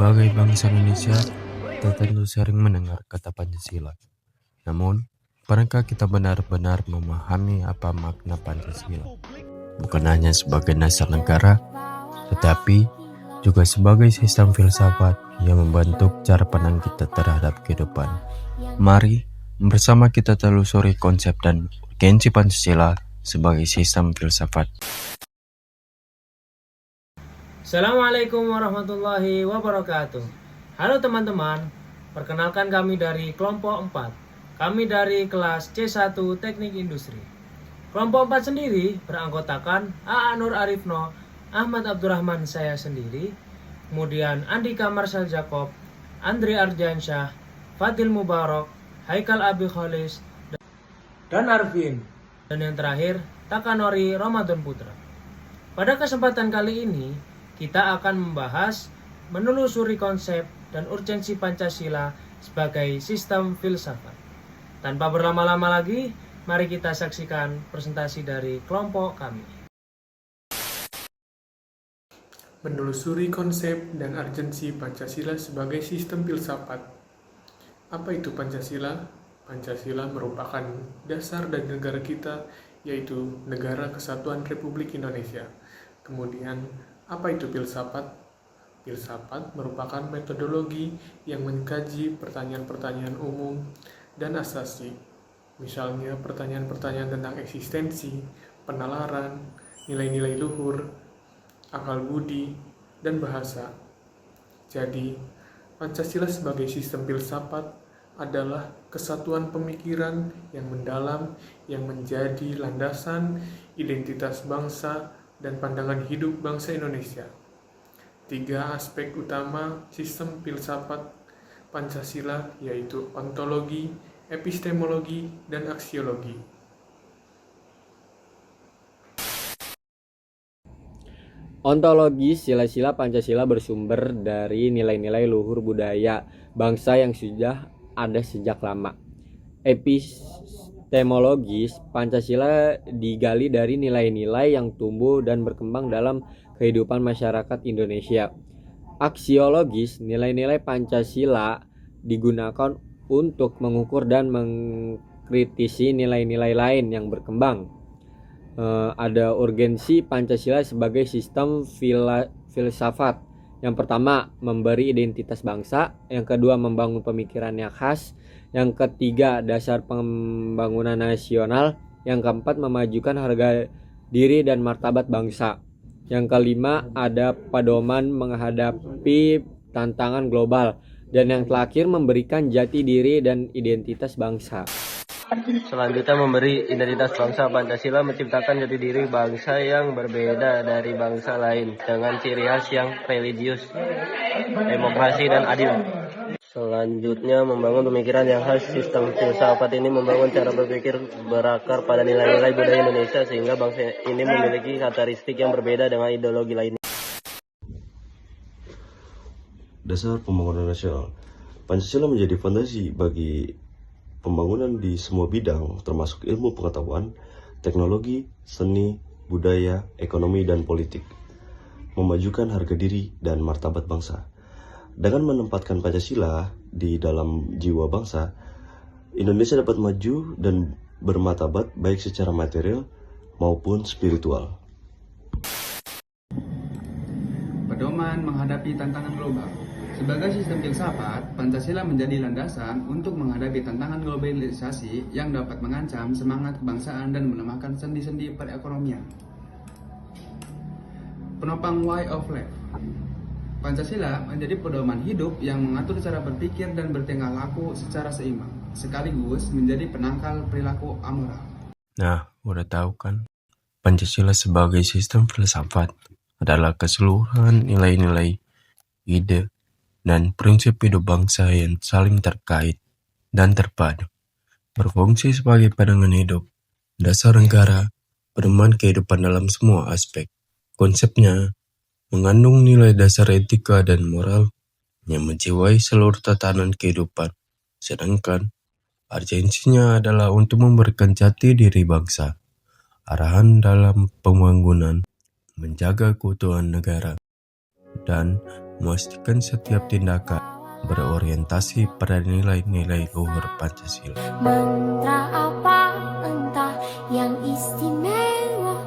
Sebagai bangsa Indonesia, kita tentu sering mendengar kata Pancasila. Namun, pernahkah kita benar-benar memahami apa makna Pancasila? Bukan hanya sebagai dasar negara, tetapi juga sebagai sistem filsafat yang membentuk cara pandang kita terhadap kehidupan. Mari bersama kita telusuri konsep dan urgensi Pancasila sebagai sistem filsafat. Assalamualaikum warahmatullahi wabarakatuh. Halo teman-teman, perkenalkan kami dari kelompok 4. Kami dari kelas C1 Teknik Industri. Kelompok 4 sendiri beranggotakan A.A. Nur Arifno, Ahmad Abdurrahman saya sendiri, kemudian Andika Marshal Jacob, Andri Ardiansyah, Fadil Mubarak, Haikal Abi Kholis, dan Arvin. Dan yang terakhir, Takanori Ramadan Putra. Pada kesempatan kali ini, kita akan membahas menelusuri konsep dan urgensi Pancasila sebagai sistem filsafat. Tanpa berlama-lama lagi, mari kita saksikan presentasi dari kelompok kami. Menelusuri konsep dan urgensi Pancasila sebagai sistem filsafat. Apa itu Pancasila? Pancasila merupakan dasar dari negara kita, yaitu Negara Kesatuan Republik Indonesia. Kemudian, apa itu filsafat? Filsafat merupakan metodologi yang mengkaji pertanyaan-pertanyaan umum dan asasi. Misalnya pertanyaan-pertanyaan tentang eksistensi, penalaran, nilai-nilai luhur, akal budi, dan bahasa. Jadi, Pancasila sebagai sistem filsafat adalah kesatuan pemikiran yang mendalam yang menjadi landasan identitas bangsa dan pandangan hidup bangsa Indonesia. 3 aspek utama sistem filsafat Pancasila yaitu ontologi, epistemologi, dan aksiologi. Ontologi sila-sila Pancasila bersumber dari nilai-nilai luhur budaya bangsa yang sudah ada sejak lama. Epistemologis, Pancasila digali dari nilai-nilai yang tumbuh dan berkembang dalam kehidupan masyarakat Indonesia. Aksiologis, nilai-nilai Pancasila digunakan untuk mengukur dan mengkritisi nilai-nilai lain yang berkembang. Ada urgensi Pancasila sebagai sistem filsafat. Yang pertama, memberi identitas bangsa. Yang kedua, membangun pemikiran yang khas. Yang ketiga, dasar pembangunan nasional. Yang keempat, memajukan harga diri dan martabat bangsa. Yang kelima, ada pedoman menghadapi tantangan global. Dan yang terakhir, memberikan jati diri dan identitas bangsa. Selanjutnya, memberi identitas bangsa. Pancasila menciptakan jati diri bangsa yang berbeda dari bangsa lain dengan ciri khas yang religius, demokrasi, dan adil. Selanjutnya, membangun pemikiran yang khas. Sistem filsafat ini membangun cara berpikir berakar pada nilai-nilai budaya Indonesia sehingga bangsa ini memiliki karakteristik yang berbeda dengan ideologi lainnya. Dasar pembangunan nasional. Pancasila menjadi fondasi bagi pembangunan di semua bidang, termasuk ilmu pengetahuan, teknologi, seni, budaya, ekonomi, dan politik. Memajukan harga diri dan martabat bangsa. Dengan menempatkan Pancasila di dalam jiwa bangsa, Indonesia dapat maju dan bermartabat baik secara material maupun spiritual. Pedoman menghadapi tantangan global. Sebagai sistem filsafat, Pancasila menjadi landasan untuk menghadapi tantangan globalisasi yang dapat mengancam semangat kebangsaan dan melemahkan sendi-sendi perekonomian. Penopang way of life. Pancasila menjadi pedoman hidup yang mengatur cara berpikir dan bertingkah laku secara seimbang, sekaligus menjadi penangkal perilaku amoral. Nah, udah tahu kan? Pancasila sebagai sistem filsafat adalah keseluruhan nilai-nilai, ide, dan prinsip hidup bangsa yang saling terkait dan terpadu, berfungsi sebagai pedoman hidup, dasar negara, pedoman kehidupan dalam semua aspek. Konsepnya mengandung nilai dasar etika dan moral yang menjiwai seluruh tatanan kehidupan, sedangkan urgensinya adalah untuk memberikan jati diri bangsa, arahan dalam pembangunan, menjaga keutuhan negara, dan memastikan setiap tindakan berorientasi pada nilai-nilai luhur Pancasila. Mantra apa entah yang istimewa